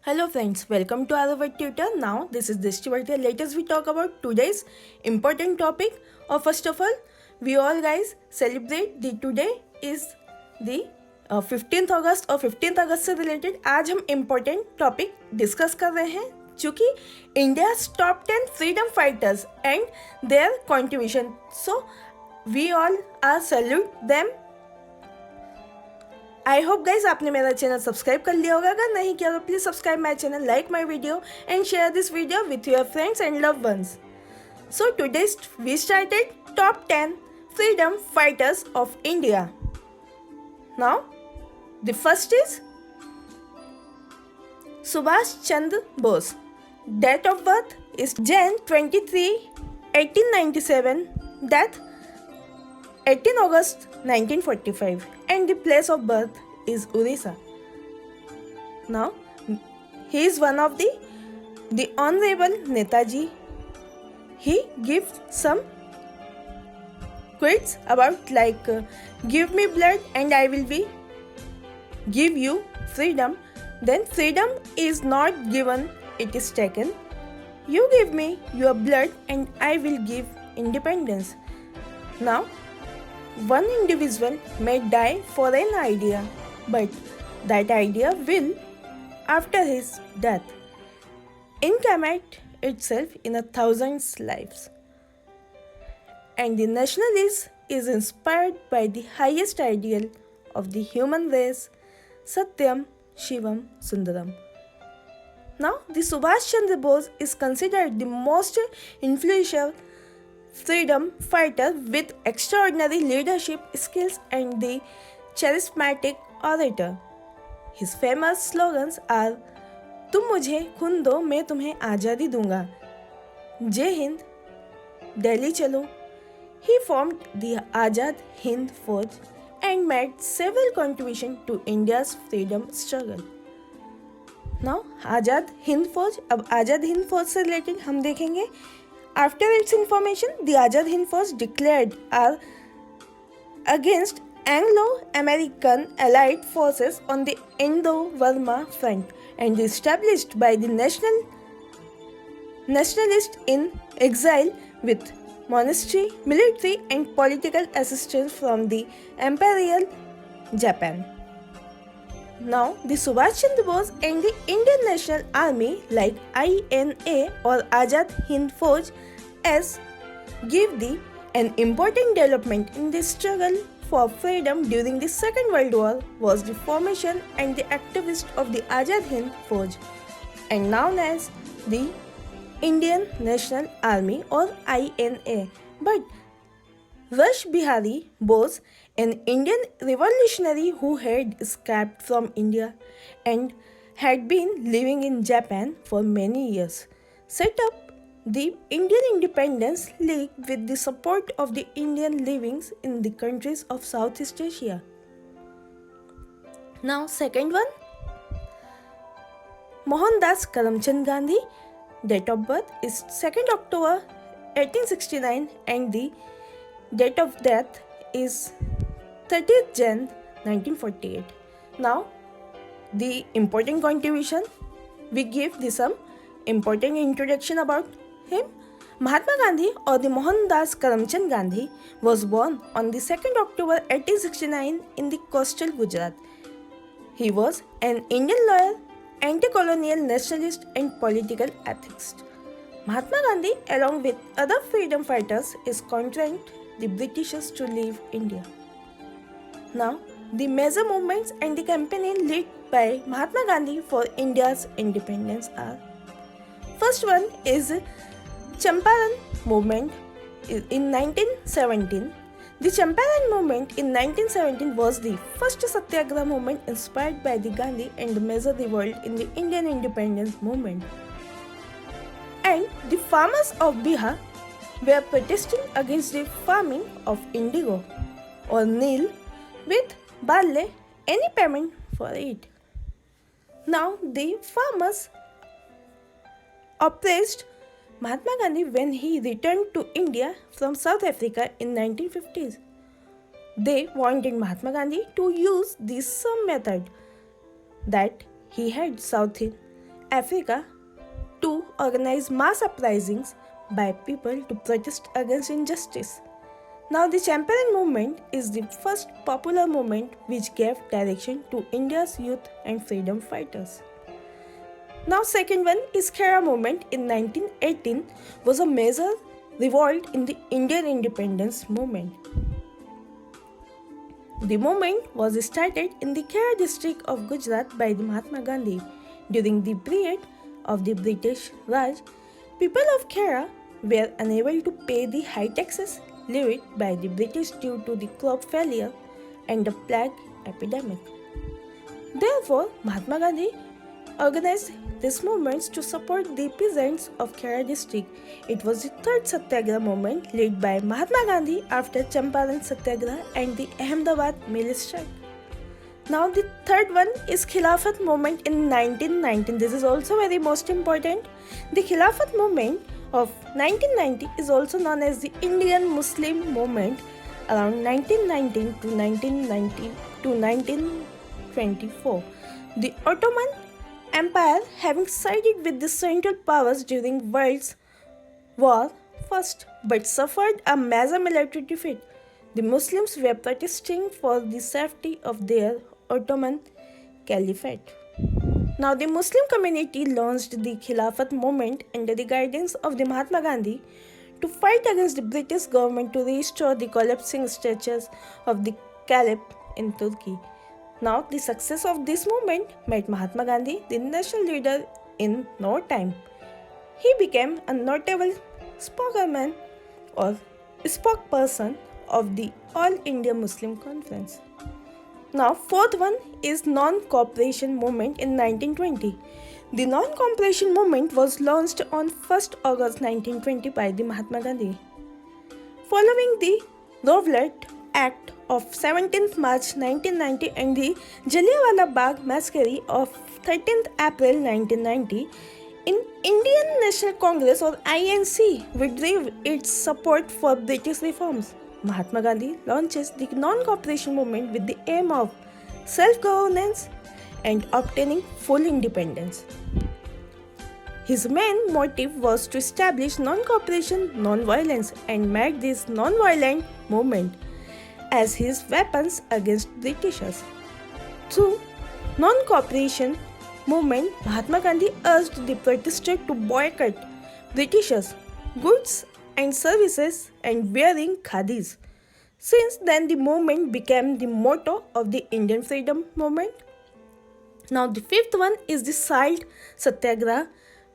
Hello friends, welcome to our tutor. Now this is Dishtivarti. Let us we talk about today's important topic. Or first of all, we all guys celebrate the today is the 15th अगस्त और 15th अगस्त से related आज हम important topic discuss कर रहे हैं जो कि India top 10 freedom fighters and their contribution. So we all are salute them. I hope guys आपने मेरा चैनल सब्सक्राइब कर लिया होगा. अगर नहीं किया तो please subscribe my channel, like my video and share this video with your friends and love ones. So today we started top 10 freedom fighters of India. Now the first is Subhash Chandra Bose. Date of birth is Jan 23, 1897. Death 18 August 1945. And the place of birth is Orissa. Now he is one of the Honorable Netaji. He gives some quotes about like give me blood and I will be give you freedom. Then freedom is not given, it is taken. You give me your blood and I will give independence. Now one individual may die for an idea, but that idea will after his death incarnate itself in a thousand's lives. And the nationalist is inspired by the highest ideal of the human race, Satyam, Shivam, Sundaram. Now, the Subhash Chandra Bose is considered the most influential freedom fighter with extraordinary leadership skills and the charismatic orator. His famous slogans are तुम मुझे खून दो मैं तुम्हें आज़ादी दूंगा, जय हिंद, दिल्ली चलो. He formed the Azad Hind Fauj and made several contributions to India's freedom struggle. Now, Azad Hind Fauj. अब आज़ाद हिंद फौज से रिलेटेड हम देखेंगे. After its information, the Azad Hind Fauj declared war against Anglo-American allied forces on the Indo-Burma front and established by the nationalists in exile with monastery, military and political assistance from the Imperial Japan. Now, the Subhash Chandra Bose and the Indian National Army like INA or Azad Hind Fauj as give an important development in the struggle for freedom during the Second World War was the formation and the activist of the Azad Hind Fauj and known as the Indian National Army or INA. But Rash Bihari Bose, an Indian revolutionary who had escaped from India and had been living in Japan for many years, set up the Indian Independence League with the support of the Indian living in the countries of Southeast Asia. Now, second one, Mohandas Karamchand Gandhi. Date of birth is 2nd October 1869 and the date of death is 30th Jan 1948. Now, the important contribution, we give some important introduction about him. Mahatma Gandhi or the Mohandas Karamchand Gandhi was born on the 2nd October 1869 in the coastal Gujarat. He was an Indian lawyer, anti-colonial nationalist and political atheist. Mahatma Gandhi, along with other freedom fighters, is contrained the Britishers to leave India. Now, the major movements and the campaign led by Mahatma Gandhi for India's independence are: first one is Champaran movement in 1917. The Champaran movement in 1917 was the first Satyagraha movement inspired by the Gandhi and the major revolt in the Indian independence movement. And the farmers of Bihar were protesting against the farming of indigo or nil with barley, any payment for it. Now the farmers oppressed Mahatma Gandhi when he returned to India from South Africa in 1950s. They wanted Mahatma Gandhi to use this same method that he had South Africa to organize mass uprisings by people to protest against injustice. Now, the Champaran movement is the first popular movement which gave direction to India's youth and freedom fighters. Now, second one is Khera movement in 1918 was a major revolt in the Indian independence movement. The movement was started in the Khera district of Gujarat by the Mahatma Gandhi. During the period of the British Raj, people of Khera were unable to pay the high taxes levied by the British due to the crop failure and the plague epidemic. Therefore, Mahatma Gandhi organized these movements to support the peasants of Khera district. It was the third Satyagraha movement led by Mahatma Gandhi after Champaran Satyagraha and the Ahmedabad mill strike. Now the third one is Khilafat movement in 1919. This is also very most important. The Khilafat movement of 1990 is also known as the Indian Muslim movement around 1919 to 1990 to 1924. The Ottoman Empire having sided with the Central Powers during World War I but suffered a major military defeat. The Muslims were protesting for the safety of their Ottoman Caliphate. Now, the Muslim community launched the Khilafat movement under the guidance of the Mahatma Gandhi to fight against the British government to restore the collapsing structures of the Caliph in Turkey. Now, the success of this movement made Mahatma Gandhi the national leader in no time. He became a notable spokesman or spokesperson of the All India Muslim Conference. Now, fourth one is non-cooperation movement in 1920. The non-cooperation movement was launched on 1st August 1920 by the Mahatma Gandhi. Following the Rowlatt Act of 17th March 1990 and the Jallianwala Bagh Massacre of 13th April 1990, Indian National Congress or INC withdrew its support for British reforms. Mahatma Gandhi launches the non-cooperation movement with the aim of self-governance and obtaining full independence. His main motive was to establish non-cooperation, non-violence and make this non-violent movement as his weapons against Britishers. Through non-cooperation movement, Mahatma Gandhi urged the protesters to boycott Britishers' goods and services and wearing khadis. Since then, the movement became the motto of the Indian freedom movement. Now, the fifth one is the Salt Satyagraha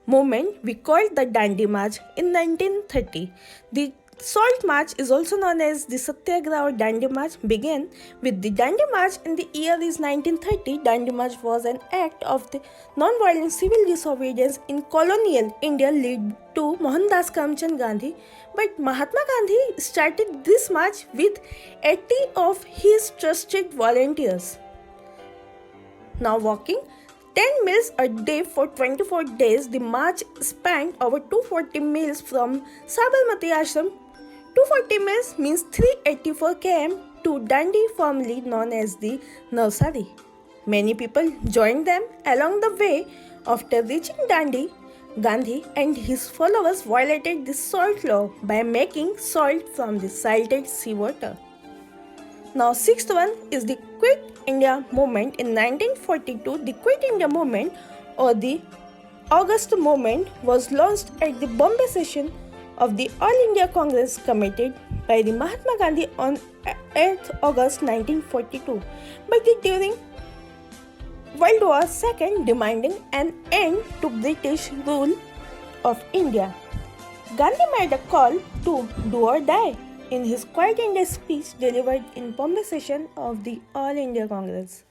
movement we called the Dandi March in 1930. The Salt March is also known as the Satyagraha or Dandi March began with the Dandi March in the year is 1930. Dandi March was an act of the non-violent civil disobedience in colonial India led to Mohandas Karamchand Gandhi, but Mahatma Gandhi started this march with 80 of his trusted volunteers. Now walking 10 miles a day for 24 days, the march spanned over 240 miles from Sabarmati Ashram. 240 miles means 384 km to Dandi, formerly known as the Navsari. Many people joined them along the way. After reaching Dandi, Gandhi and his followers violated the salt law by making salt from the salted seawater. Now, sixth one is the Quit India movement in 1942. The Quit India movement or the August movement was launched at the Bombay session of the All India Congress committed by the Mahatma Gandhi on 8th August 1942, but during World War II demanding an end to British rule of India. Gandhi made a call to do or die in his Quit India speech delivered in Bombay session of the All India Congress.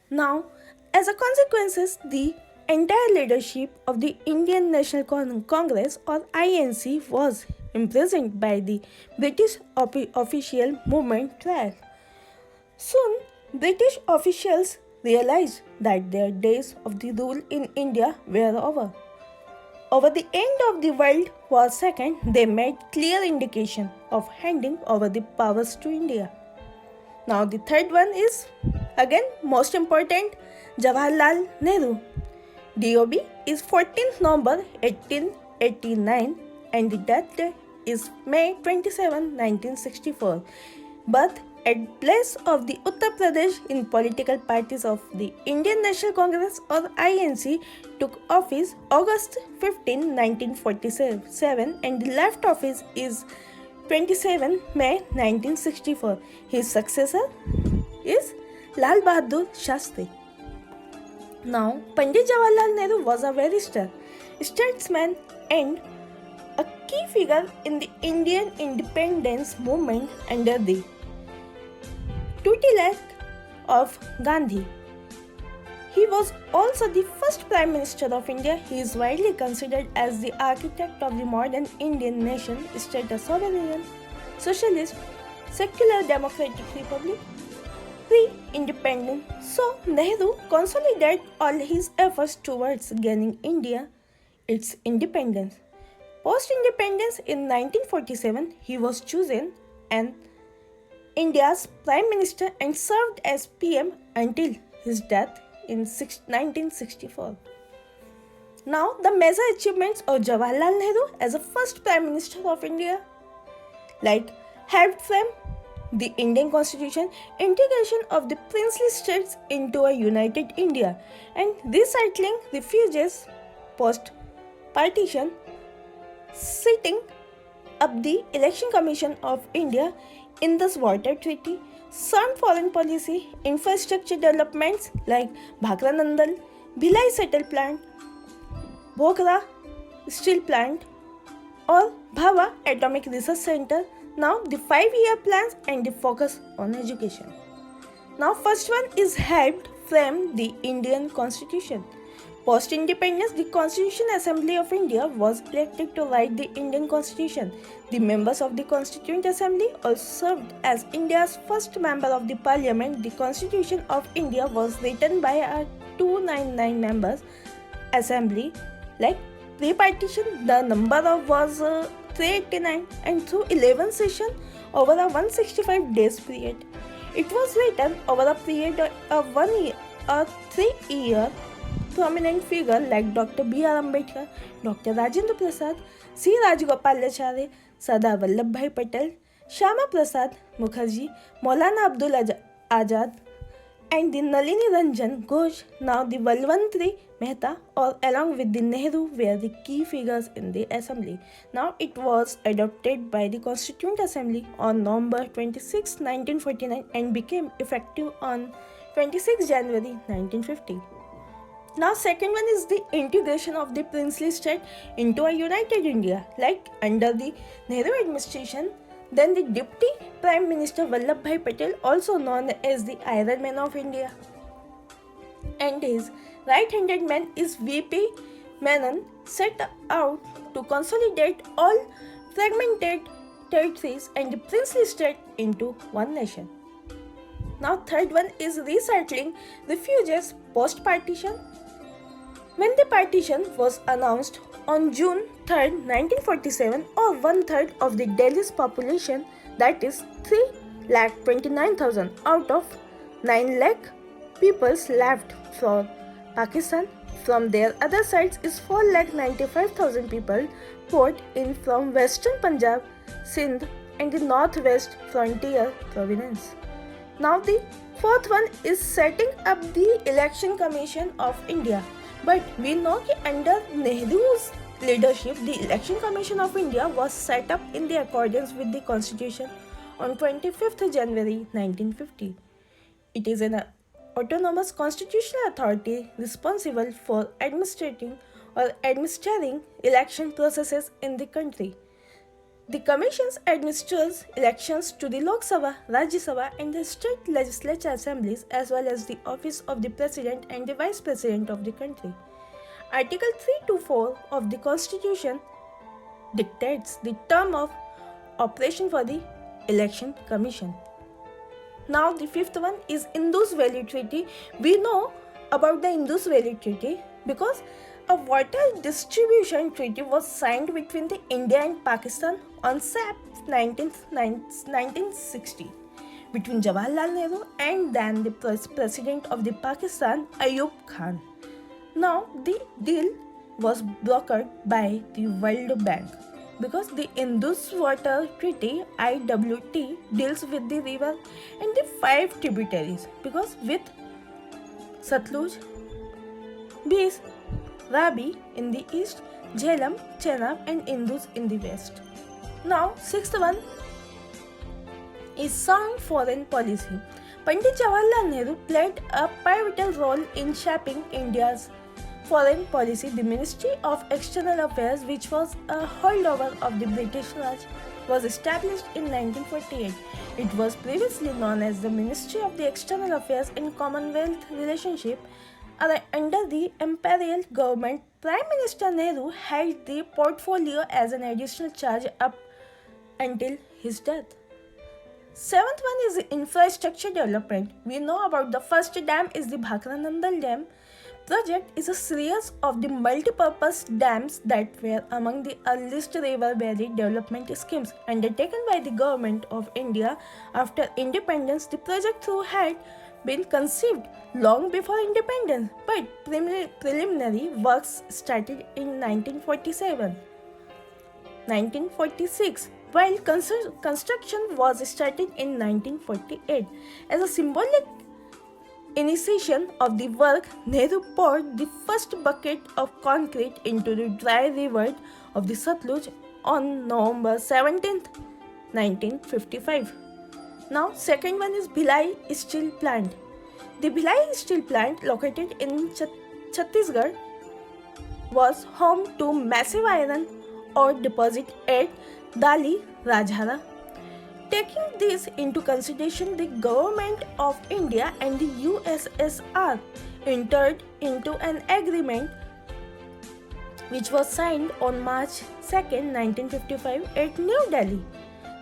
Now, as a consequence, the entire leadership of the Indian National Congress or INC was imprisoned by the British official movement trial. Soon, British officials realized that their days of the rule in India were over. Over the end of the World War II, they made clear indication of handing over the powers to India. Now the third one is again most important, Jawaharlal Nehru. DOB is 14th November 1889 and the death day is May 27, 1964. Birth at place of the Uttar Pradesh in political parties of the Indian National Congress or INC took office August 15, 1947 and the left office is 27 May 1964. His successor is Lal Bahadur Shastri. Now, Pandit Jawaharlal Nehru was a very statesman and a key figure in the Indian independence movement under the tutelage of Gandhi. He was also the first Prime Minister of India. He is widely considered as the architect of the modern Indian nation state, a sovereign, socialist, secular democratic republic, pre-independent. So Nehru consolidated all his efforts towards gaining India its independence. Post-independence in 1947, he was chosen and India's Prime Minister and served as PM until his death in 1964. Now, the major achievements of Jawaharlal Nehru as a first Prime Minister of India, like helped frame the Indian Constitution, integration of the princely states into a united India, and resettling refugees post-partition, setting up the Election Commission of India, Indus Water Treaty, sound foreign policy, infrastructure developments like Bhakra Nandal, Bhilai Settle Plant, Bhokra Steel Plant, or Bhava Atomic Research Center. Now the 5-year plans and the focus on education. Now first one is helped frame the Indian Constitution. Post-independence, the Constitution Assembly of India was elected to write the Indian Constitution. The members of the Constituent Assembly also served as India's first member of the Parliament. The Constitution of India was written by a 299 members assembly. Like pre-partition, the number was 389 and through 11 sessions over a 165 days period. It was written over a period of 1 year or 3 years. Prominent figures like Dr. B.R. Ambedkar, Dr. Rajendra Prasad, C. Rajagopalacharya, Sardar Vallabhbhai Patel, Shyama Prasad Mukherjee, Maulana Abdul Azad, and the Nalini Ranjan Ghosh, now the Balwantri Mehta, all along with the Nehru were the key figures in the assembly. Now it was adopted by the Constituent Assembly on November 26, 1949 and became effective on 26 January 1950. Now second one is the integration of the princely state into a united India, like under the Nehru administration. Then the Deputy Prime Minister Vallabhbhai Patel, also known as the Iron Man of India, and his right-handed man is V.P. Menon, set out to consolidate all fragmented territories and the princely state into one nation. Now third one is resettling refugees post-partition. When the partition was announced on June 3, 1947, or 1/3 of the Delhi's population, that is 3,29,000 out of 9 lakh people left for Pakistan. From their other sides is 4,95,000 people poured in from Western Punjab, Sindh, and the Northwest Frontier Province. Now the fourth one is setting up the Election Commission of India. But we know that under Nehru's leadership, the Election Commission of India was set up in the accordance with the Constitution on 25th January 1950. It is an autonomous constitutional authority responsible for administering election processes in the country. The Commission administers elections to the Lok Sabha, Rajya Sabha and the state legislature assemblies as well as the office of the President and the Vice President of the country. Article 3 to 4 of the Constitution dictates the term of operation for the Election Commission. Now the fifth one is Indus Valley Treaty. We know about the Indus Valley Treaty because a water distribution treaty was signed between the India and Pakistan on Sept 1960 between Jawaharlal Nehru and then the President of the Pakistan, Ayub Khan. Now, the deal was blocked by the World Bank because the Indus Water Treaty IWT deals with the river and the 5 tributaries because with Satluj, Beas, Rabi in the east, Jhelum, Chenab and Indus in the west. Now, sixth one is sound foreign policy. Pandit Jawaharlal Nehru played a pivotal role in shaping India's foreign policy. The Ministry of External Affairs, which was a holdover of the British Raj, was established in 1948. It was previously known as the Ministry of the External Affairs and Commonwealth Relationship. Under the imperial government, Prime Minister Nehru held the portfolio as an additional charge up until his death. Seventh one is infrastructure development. We know about the first dam is the Bhakra Nandal Dam. Project is a series of the multi-purpose dams that were among the earliest river valley development schemes undertaken by the government of India after independence. The project through had been conceived long before independence, but preliminary works started in 1946, while construction was started in 1948. As a symbolic initiation of the work, Nehru poured the first bucket of concrete into the dry river of the Satluj on November 17, 1955. Now, second one is Bhilai Steel Plant. The Bhilai Steel Plant, located in Chhattisgarh, was home to massive iron ore deposit at Dali Rajhara. Taking this into consideration, the Government of India and the USSR entered into an agreement which was signed on March 2, 1955 at New Delhi.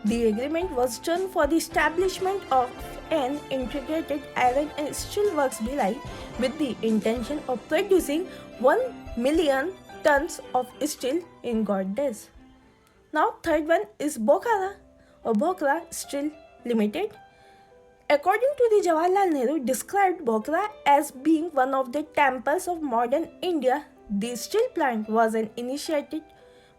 The agreement was done for the establishment of an integrated iron and steel works Bhilai with the intention of producing 1 million tons of steel in God days. Now, third one is Bokhara Steel Limited. According to the Jawaharlal Nehru described Bokhara as being one of the temples of modern India. The steel plant was initiated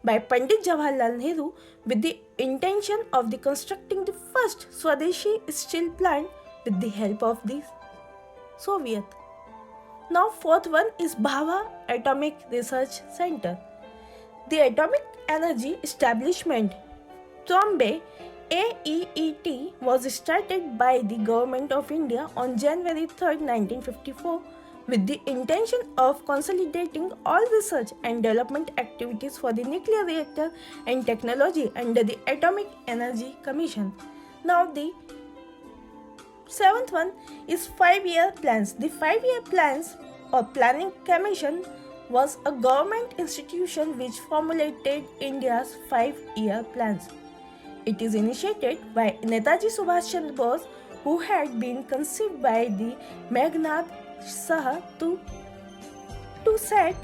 by Pandit Jawaharlal Nehru with the intention of constructing the first Swadeshi steel plant with the help of the Soviet. Now, fourth one is Bhabha Atomic Research Center. The Atomic Energy Establishment, Trombay AEET, was started by the Government of India on January 3, 1954 with the intention of consolidating all research and development activities for the nuclear reactor and technology under the Atomic Energy Commission. Now, the seventh one is 5-year plans. The 5-year plans or planning commission was a government institution which formulated India's 5-year plans. It is initiated by Netaji Subhash Chandra Bose, who had been conceived by the Meghnad Saha to set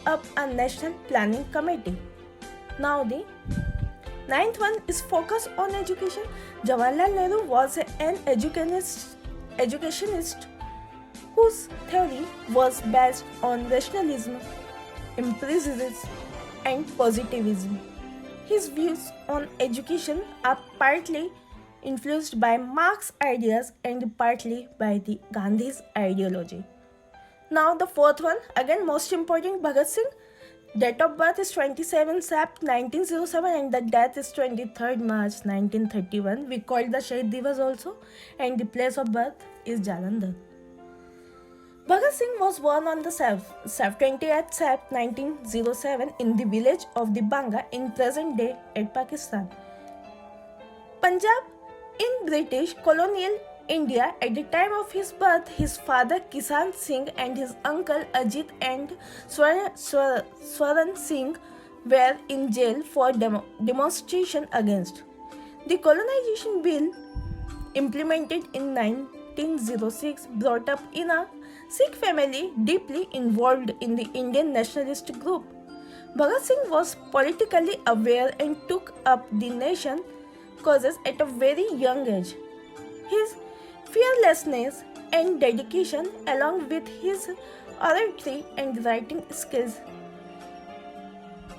up a national planning committee. Now, the ninth one is focus on education. Jawaharlal Nehru was an educationist whose theory was based on rationalism, empiricism, and positivism. His views on education are partly influenced by Marx's ideas and partly by the Gandhi's ideology. Now, the fourth one, again most important, Bhagat Singh. Date of birth is 27 Sept 1907 and the death is 23rd March 1931. We call the Shahid Divas also, and the place of birth is Jalandhar. Bhagat Singh was born on the 28th Sept 1907 in the village of the Banga in present day at Pakistan, Punjab, in British colonial India. At the time of his birth, his father Kisan Singh and his uncle Ajit and Swaran Singh were in jail for demonstration against the colonization bill implemented in 1906, brought up in a Sikh family deeply involved in the Indian nationalist group. Bhagat Singh was politically aware and took up the nation causes at a very young age. His fearlessness and dedication, along with his oratory, and writing skills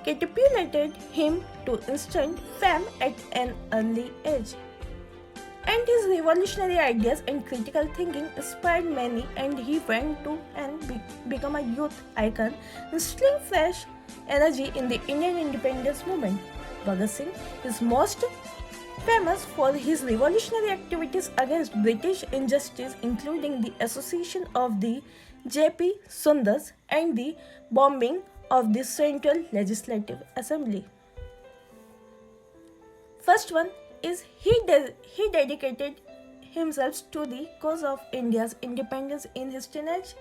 catapulted him to instant fame at an early age. And his revolutionary ideas and critical thinking inspired many, and he went to and become a youth icon, instilling fresh energy in the Indian independence movement. Bhagat Singh is most famous for his revolutionary activities against British injustice, including the association of the J.P. Sundars and the bombing of the Central Legislative Assembly. First one is he dedicated himself to the cause of India's independence in his teenage.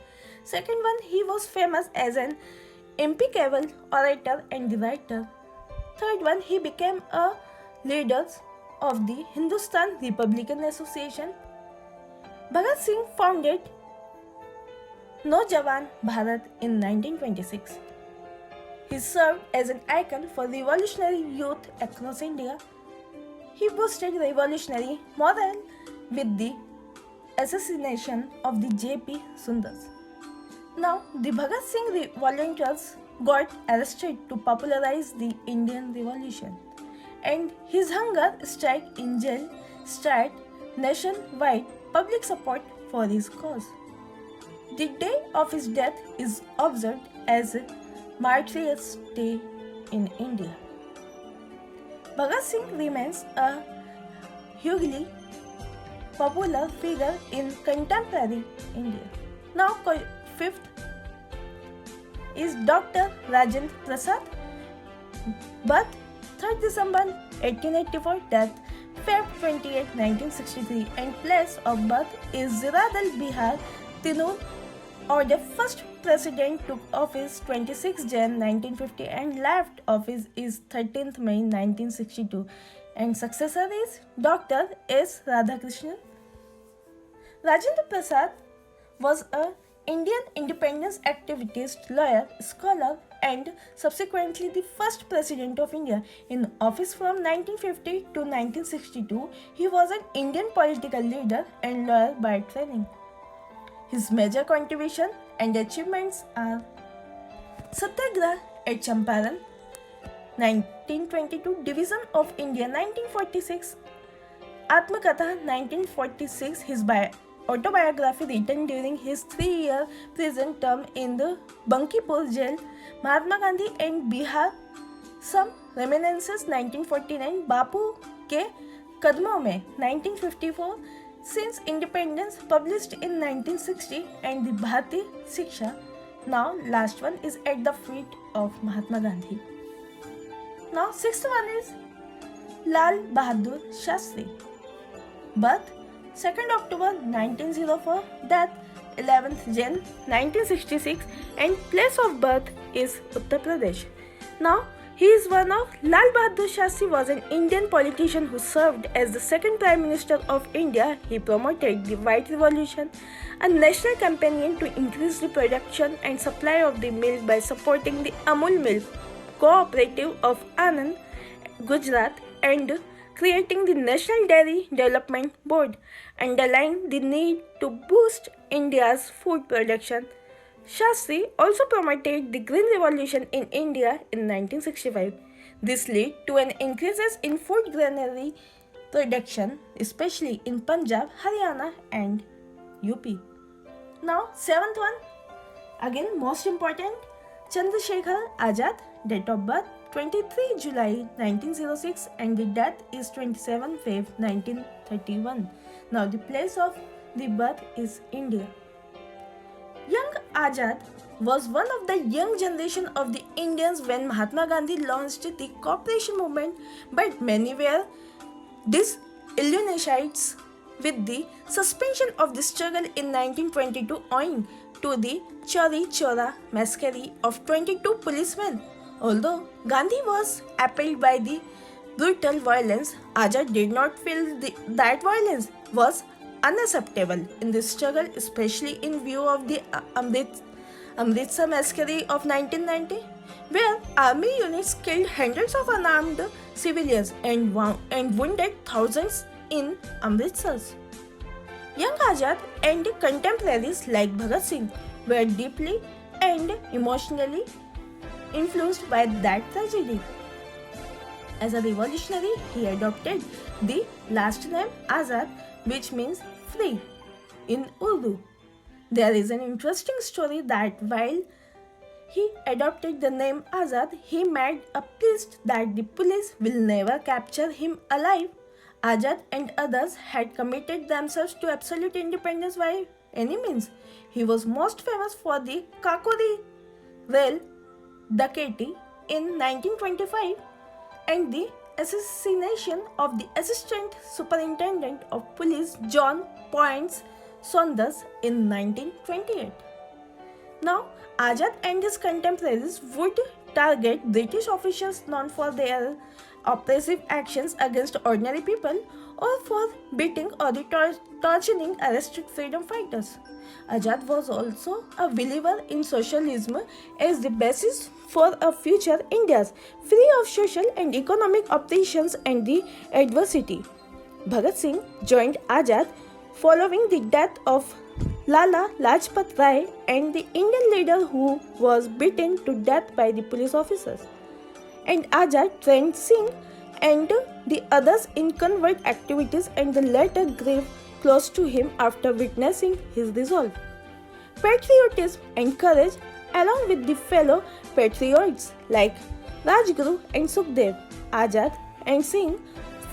Second one, he was famous as an impeccable orator and writer. Third one, he became a leader of the Hindustan Republican Association. Bhagat Singh founded Naujawan Bharat in 1926. He served as an icon for revolutionary youth across India. He boosted revolutionary morale with the assassination of the J.P. Sundars. Now, the Bhagat Singh volunteers got arrested to popularize the Indian Revolution, and his hunger strike in jail stirred nationwide public support for his cause. The day of his death is observed as Martyrs' Day in India. Bhagat Singh remains a hugely popular figure in contemporary India. Now, fifth is Dr. Rajendra Prasad. Birth 3rd December 1884, death Feb 28, 1963, and place of birth is Ziradal, Bihar, Tinur. Or the first president took office 26 Jan 1950 and left office is 13th May 1962, and successor is Dr. S. Radhakrishnan. Rajendra Prasad was a Indian independence activist, lawyer, scholar, and subsequently the first president of India. In office from 1950 to 1962, he was an Indian political leader and lawyer by training. His major contribution and achievements are Satyagraha at Champaran, 1922, Division of India, 1946, Atmakatha, 1946, his autobiography written during his 3-year prison term in the Bankipur jail, Mahatma Gandhi and Bihar, some reminiscences, 1949, Bapu ke Kadmon mein, 1954, since independence, published in 1960, and the Bharati Shiksha. Now, last one is at the feet of Mahatma Gandhi. Now, sixth one is Lal Bahadur Shastri. Birth 2nd October 1904, death 11th Jan 1966, and place of birth is Uttar Pradesh. Now, he is one of Lal Bahadur Shastri was an Indian politician who served as the second Prime Minister of India. He promoted the White Revolution, a national campaign to increase the production and supply of the milk by supporting the Amul Milk Cooperative of Anand, Gujarat, and creating the National Dairy Development Board, underlined the need to boost India's food production. Shastri also promoted the Green Revolution in India in 1965. This led to an increase in food granary production, especially in Punjab, Haryana, and UP. Now, seventh one, again most important, Chandrasekhar Azad, date of birth 23 July 1906, and the death is 27 Feb 1931. Now, the place of the birth is India. Young Azad was one of the young generation of the Indians when Mahatma Gandhi launched the cooperation movement, but many were disillusioned with the suspension of the struggle in 1922 owing to the Chauri Chaura massacre of 22 policemen. Although Gandhi was appalled by the brutal violence, Azad did not feel that violence was unacceptable in the struggle, especially in view of the Amritsar massacre of 1990, where army units killed hundreds of unarmed civilians and wounded thousands in Amritsar. Young Azad and contemporaries like Bhagat Singh were deeply and emotionally influenced by that tragedy. As a revolutionary, he adopted the last name Azad, which means free in Urdu. There is an interesting story that while he adopted the name Azad, he made a pledge that the police will never capture him alive. Azad and others had committed themselves to absolute independence by any means. He was most famous for the Kakori rail dacoity in 1925 and the assassination of the Assistant Superintendent of Police John Poyntz Saunders in 1928. Now, Azad and his contemporaries would target British officials known for their oppressive actions against ordinary people or for beating or torturing arrested freedom fighters. Azad was also a believer in socialism as the basis for a future India free of social and economic oppressions and the adversity. Bhagat Singh joined Azad following the death of Lala Lajpat Rai and the Indian leader who was beaten to death by the police officers. And Azad trained Singh and the others in convert activities and the latter grew close to him after witnessing his resolve. Patriotism and courage, along with the fellow patriots like Rajguru and Sukhdev, Azad and Singh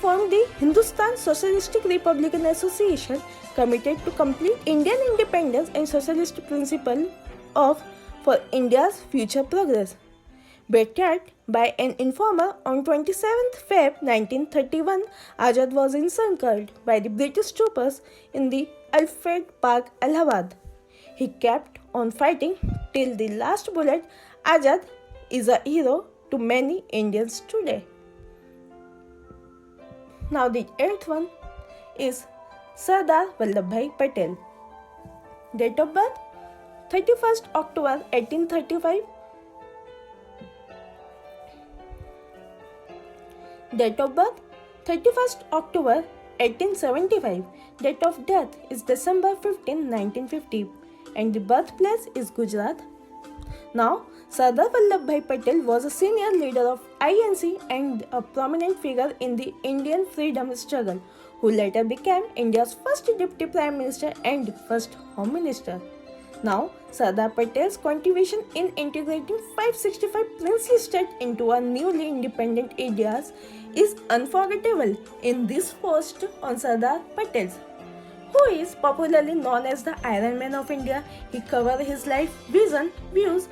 formed the Hindustan Socialistic Republican Association committed to complete Indian independence and socialist principle of for India's future progress. Betrayed by an informer on 27th Feb 1931, Azad was encircled by the British troopers in the Alfred Park, Allahabad. He kept on fighting till the last bullet. Azad is a hero to many Indians today. Now the eighth one is Sardar Vallabhbhai Patel. Date of birth 31st October 1835. Date of birth 31st October 1875. Date of death is December 15, 1950 and the birthplace is Gujarat. Now, Sardar Vallabhbhai Patel was a senior leader of INC and a prominent figure in the Indian freedom struggle, who later became India's first Deputy Prime Minister and first Home Minister. Now, Sardar Patel's contribution in integrating 565 princely states into a newly independent India is unforgettable. In this post on Sardar Patel, who is popularly known as the Iron Man of India, he covered his life, vision, views,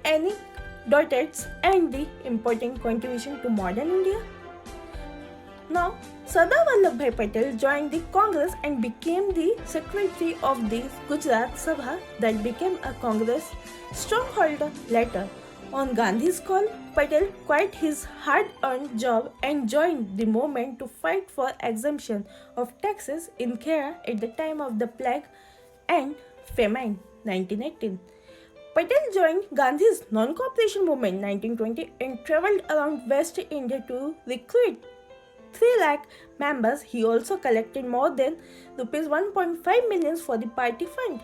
anecdotes, and the important contribution to modern India. Now, Sardar Vallabhbhai Patel joined the Congress and became the secretary of the Gujarat Sabha that became a Congress stronghold later. On Gandhi's call, Patel quit his hard-earned job and joined the movement to fight for exemption of taxes in Kerala at the time of the plague and famine 1918. Patel joined Gandhi's non-cooperation movement 1920 and travelled around West India to recruit 3 lakh members. He also collected more than rupees 1.5 million for the party fund.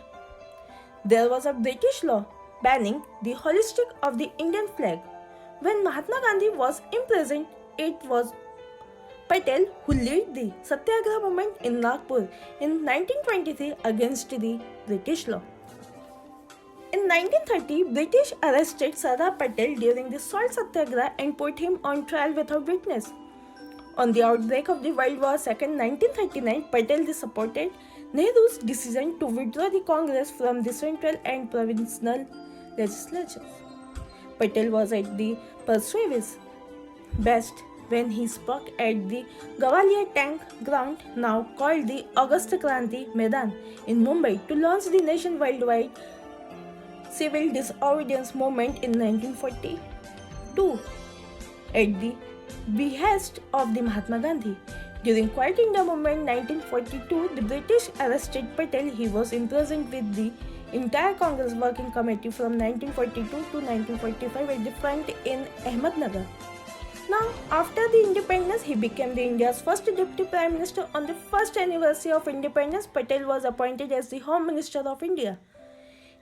There was a British law banning the hoisting of the Indian flag. When Mahatma Gandhi was imprisoned, it was Patel who led the Satyagraha movement in Nagpur in 1923 against the British law. In 1930, British arrested Sardar Patel during the Salt Satyagraha and put him on trial without witness. On the outbreak of the World War II, 1939, Patel supported Nehru's decision to withdraw the Congress from the central and provincial legislatures. Patel was at the persuasive best when he spoke at the Gwalior Tank Ground, now called the August Kranti Maidan, in Mumbai to launch the nationwide civil disobedience movement in 1942 at the behest of the Mahatma Gandhi. During Quiet India Movement 1942, the British arrested Patel. He was imprisoned with the entire Congress Working Committee from 1942 to 1945 at the front in Ahmednagar. Now, after the independence, he became the India's first Deputy Prime Minister. On the first anniversary of independence, Patel was appointed as the Home Minister of India.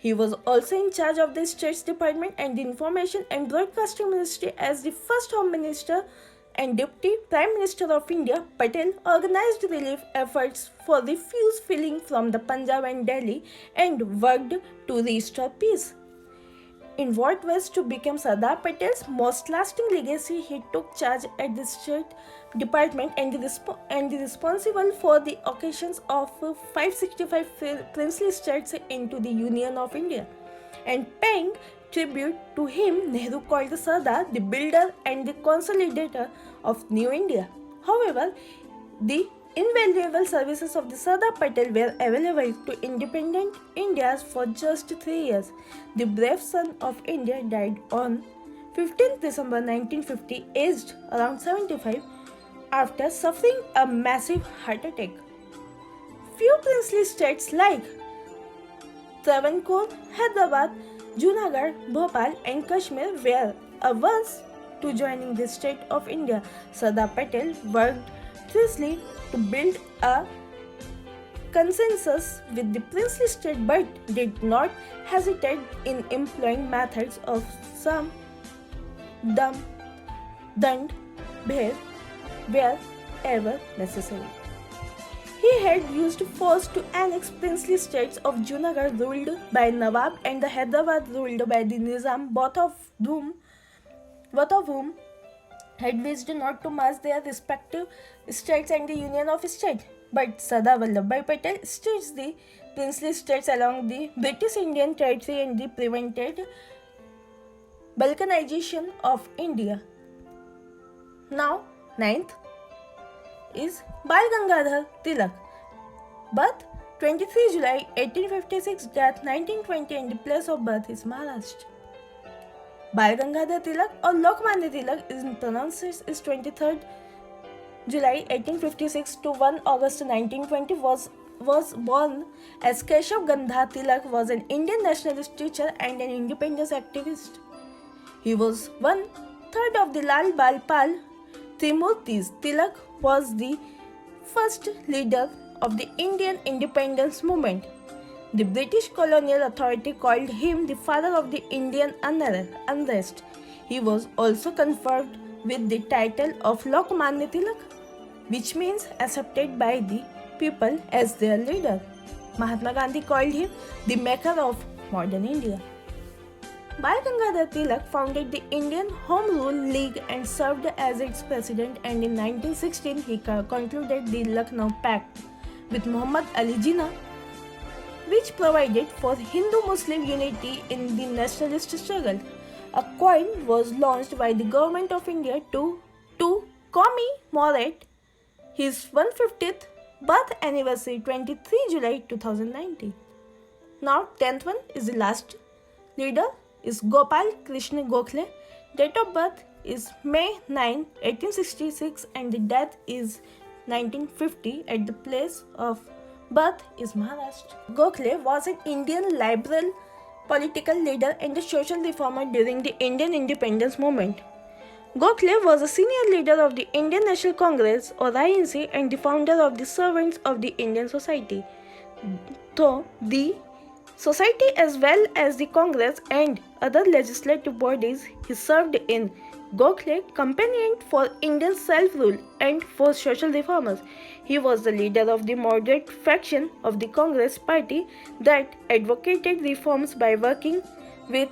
He was also in charge of the States Department and the Information and Broadcasting Ministry. As the first Home Minister and Deputy Prime Minister of India, Patel organized relief efforts for refuse filling from the Punjab and Delhi and worked to restore peace. In what was to become Sardar Patel's most lasting legacy, he took charge at the State Department and responsible for the occasions of 565 princely states into the Union of India. And paying tribute to him, Nehru called the Sardar the builder and the consolidator of New India. However, the invaluable services of the Sardar Patel were available to independent India for just 3 years. The brave son of India died on 15th December 1950, aged around 75, after suffering a massive heart attack. Few princely states like Travancore, Hyderabad, Junagadh, Bhopal and Kashmir were averse to joining the state of India. Sardar Patel worked fiercely to build a consensus with the princely state but did not hesitate in employing methods of some dand bhed wherever necessary. He had used force to annex princely states of Junagadh ruled by Nawab and the Hyderabad ruled by the Nizam, both of whom had wished not to merge their respective states and the Union of States. But Sardar Vallabhbhai Patel stitched the princely states along the British Indian territory and prevented Balkanization of India. Now, 9th is Bal Gangadhar Tilak. Birth 23 July 1856, death 1920 and the place of birth is Maharashtra. Bal Gangadhar Tilak or Lokmanya Tilak is pronounced as 23rd July 1856 to 1 August 1920 was born as Keshav Gandhar Tilak was an Indian nationalist teacher and an independence activist. He was one-third of the Lal Bal Pal Trimurtis. Tilak was the first leader of the Indian independence movement. The British colonial authority called him the father of the Indian unrest. He was also conferred with the title of Lokmanya Tilak, which means accepted by the people as their leader. Mahatma Gandhi called him the maker of modern India. Bal Gangadhar Tilak founded the Indian Home Rule League and served as its president, and in 1916 he concluded the Lucknow Pact with Muhammad Ali Jinnah, which provided for Hindu-Muslim unity in the nationalist struggle. A coin was launched by the government of India to commemorate his 150th birth anniversary, 23 July 2019. Now, 10th one is the last leader is Gopal Krishna Gokhale. Date of birth is May 9, 1866 and the death is 1950 at the place of birth is Maharashtra. Gokhale was an Indian liberal political leader and a social reformer during the Indian independence movement. Gokhale was a senior leader of the Indian National Congress or INC and the founder of the Servants of the Indian Society. Though the Society as well as the Congress and other legislative bodies he served in, Gokhale campaigned for Indian self-rule and for social reforms. He was the leader of the moderate faction of the Congress party that advocated reforms by working with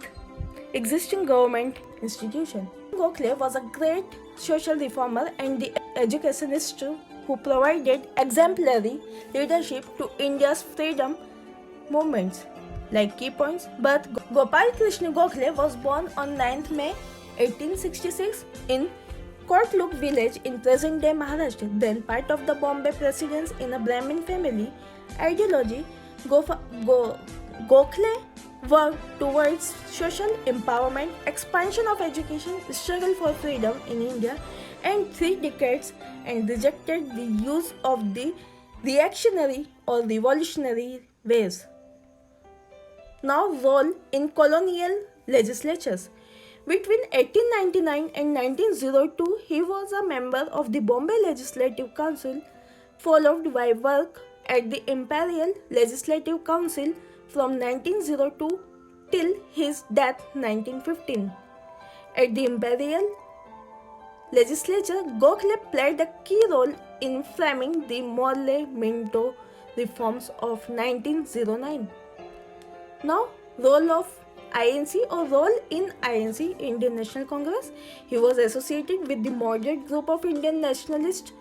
existing government institutions. Gokhale was a great social reformer and the educationist who provided exemplary leadership to India's freedom movements. Like key points, but Gopal Krishna Gokhale was born on 9th May 1866 in Kotluk village in present-day Maharashtra, then part of the Bombay Presidency in a Brahmin family. Ideology, Gokhale worked towards social empowerment, expansion of education, struggle for freedom in India and 3 decades and rejected the use of the reactionary or revolutionary ways. Now role in colonial legislatures. Between 1899 and 1902, he was a member of the Bombay Legislative Council, followed by work at the Imperial Legislative Council from 1902 till his death 1915. At the Imperial Legislature, Gokhale played a key role in framing the Morley-Minto reforms of 1909. Now, role of INC or role in INC, Indian National Congress. He was associated with the moderate group of Indian Nationalist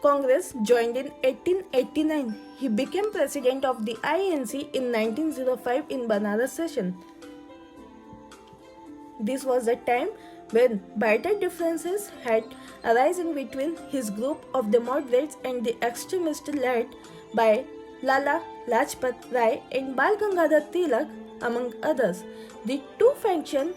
Congress, joined in 1889. He became president of the INC in 1905 in Banaras session. This was the time when bitter differences had arisen between his group of the moderates and the extremists led by Lala Lajpat Rai and Bal Gangadhar Tilak, among others. The two factions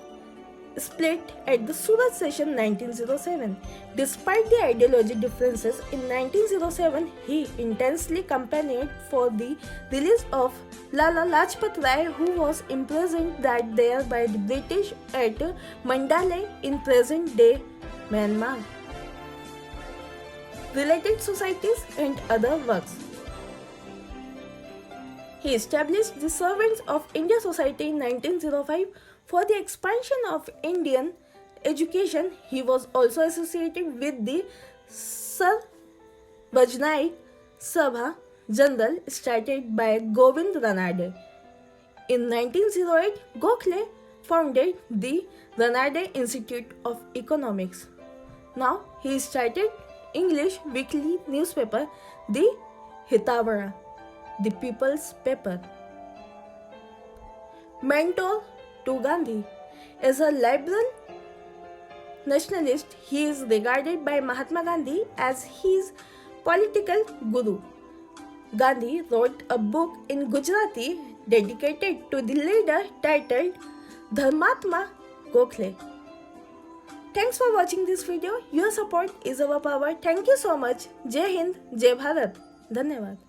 split at the Surat session 1907. Despite the ideology differences, in 1907 he intensely campaigned for the release of Lala Lajpat Rai, who was imprisoned that day by the British at Mandalay in present-day Myanmar. Related societies and other works. He established the Servants of India Society in 1905 for the expansion of Indian education. He was also associated with the Sarvajnaik Sabha General started by Govind Ranade. In 1908, Gokhale founded the Ranade Institute of Economics. Now he started English weekly newspaper, the Hitavara, the People's Paper. Mentor to Gandhi. As a liberal nationalist, he is regarded by Mahatma Gandhi as his political guru. Gandhi wrote a book in Gujarati dedicated to the leader titled Dharmatma Gokhale. Thanks for watching this video. Your support is our power. Thank you so much. Jai Hind, Jai Bharat. धन्यवाद.